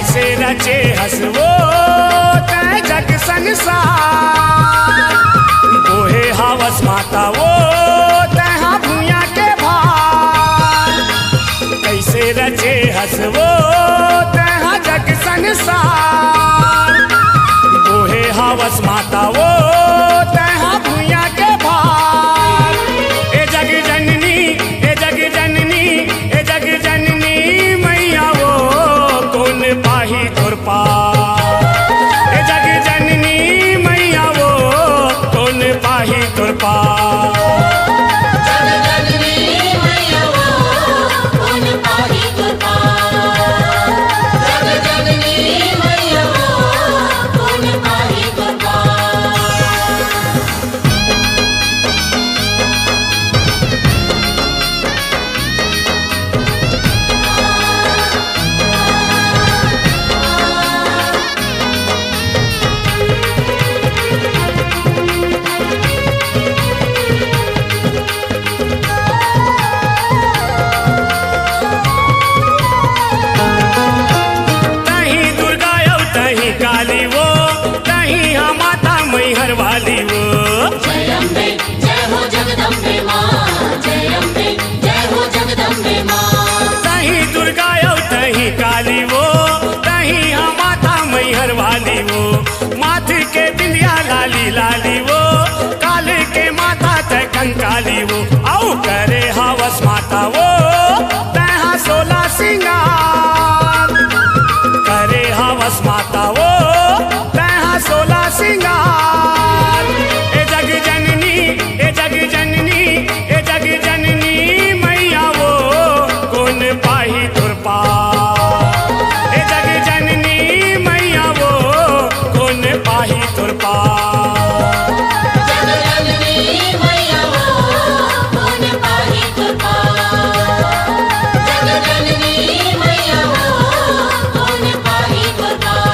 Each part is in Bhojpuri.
कैसे रचे हसवो तै जग संसार, बोहे हवस माता वो तैहा भूया के भार। कैसे रचे हसवो तैहा जग संसार, बोहे हवस माता वो तैहा भूया के भार। ए जग जननी, ए जग जननी, ए जग जननी मैया वो कौन पाही तुर पार। ए जग जननी मैया वो कौन पाही तुर पार। वाली वो जय अम्बे जय हो जगदम्बे माँ, जय अम्बे जय हो जगदम्बे माँ। तहीं दुर्गा यो तहीं काली वो, तहीं हाँ माता मैहर वाली वो। माथे के बिंदिया लाली लाली वो, काले के माता तय कंकाली वो। औ करे हवस माता वो तैहा 16 सिंगार, करे हवस माता वो तैहा 16 सिंगार। ए जग जननी, ए जग जननी, ए जग जननी मैया वो कौन पाही तुर पार। ए जग जननी मैया वो कौन पाही तुर पार। जग जननी मैया वो कौन पाही तुर पार। जग जननी मैया वो कौन पाही तुर पार।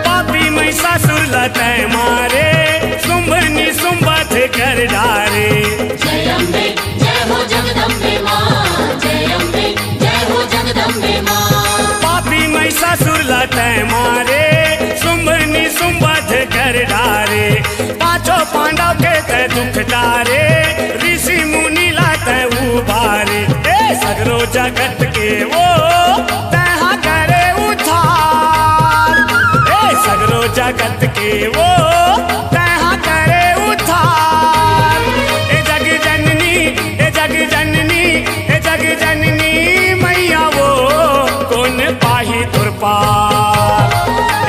पापी महिषासुर लतै मारे, शुंभनी शुंभत कर डारे। जय अम्बे जय हो जगदम्बे माँ, जय अम्बे जय हो जगदम्बे माँ। पापी महिषासुर लतै मारे, शुंभनी शुंभत कर डारे। पांचों पांडव के तय दुख डारे, ऋषि मुनि लातै उबारे। ए सगरो जगत के वो तैहा करे उद्धार, ए सगरो जगत के वो तैहा करे उद्धार। ए जग जननी, ए जग जननी, ए जग जननी मैया वो कौन पाही तुर पार।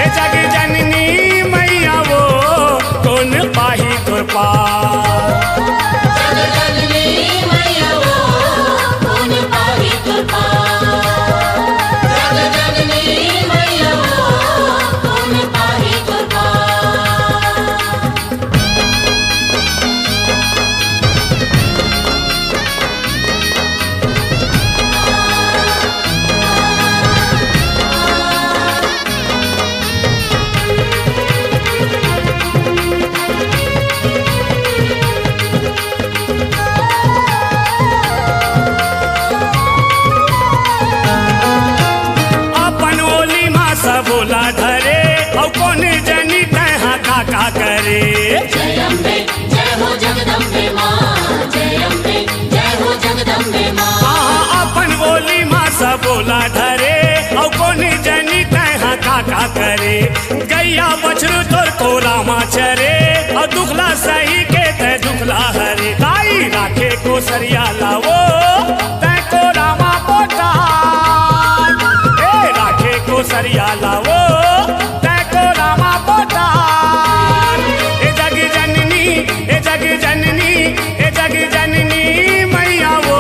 ए जग जननी मैया वो कौन पाही तुर पार। जग जननी मैया वो कौन पाही तुर पार। जग जननी मैया वो कौन पाही तुर पार। अपन ओली माँ सबोला धरे, और कौन जनी तैहा काका करे। जय अम्बे जय हो जगदम्बे माँ, जय अम्बे जय हो जगदम्बे माँ। हाँ अपन ओली माँ सबोला धरे, और कौन जनी तैहा काका करे। गैया बछरू तोर कोरा माँ चरे, और दुखला सही के तय दुखला हरे। गाई राखे को सरिया लावो तय कोरा माँ पोटार, ए राखे को सरिया लावो तय कोरा माँ पोटार। ए जग जननी, ए जग जननी, ए जग जननी मैया वो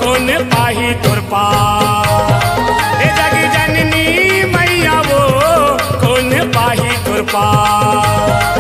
कौन पाही तुर पार। ए जग जननी मैया वो कौन पाही तुर पार।